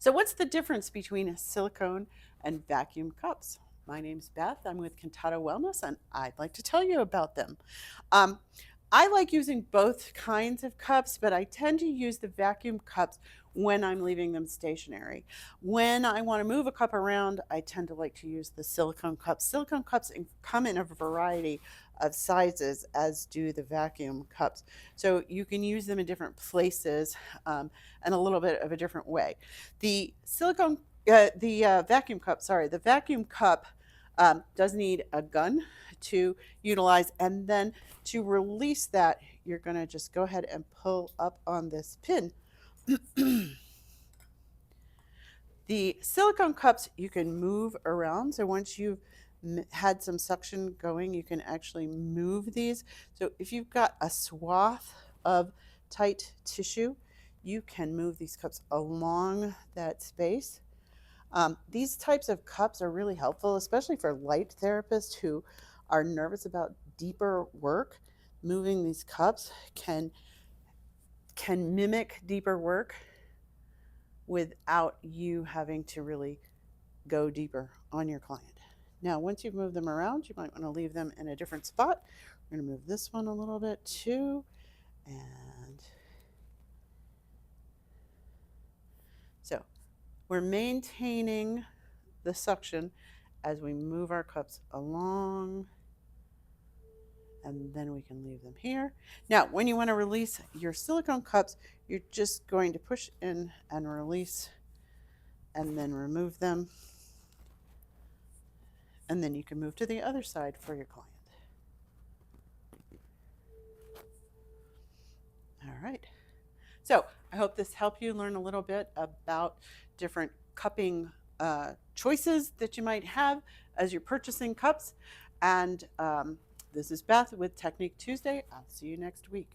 So what's the difference between silicone and vacuum cups? My name's Beth. I'm with Cantata Wellness, and I'd like to tell you about them. Um, I like using both kinds of cups, but I tend to use the vacuum cups when I'm leaving them stationary. When I want to move a cup around, I tend to like to use the silicone cups. Silicone cups come in a variety of sizes, as do the vacuum cups. So you can use them in different places and a little bit of a different way. The silicone, the vacuum cup, sorry, the vacuum cup does need a gun to utilize, and then to release that, you're going to just go ahead and pull up on this pin. The silicone cups you can move around. So once you've had some suction going, you can actually move these. So if you've got a swath of tight tissue, you can move these cups along that space. These types of cups are really helpful, especially for light therapists who are nervous about deeper work. Moving these cups can mimic deeper work without you having to really go deeper on your client. Now, once you've moved them around, you might want to leave them in a different spot. We're going to move this one a little bit too. And so we're maintaining the suction as we move our cups along, and then we can leave them here. Now, when you want to release your silicone cups, you're just going to push in and release and then remove them. And then you can move to the other side for your client. All right. So I hope this helped you learn a little bit about different cupping choices that you might have as you're purchasing cups. And this is Beth with Technique Tuesday. I'll see you next week.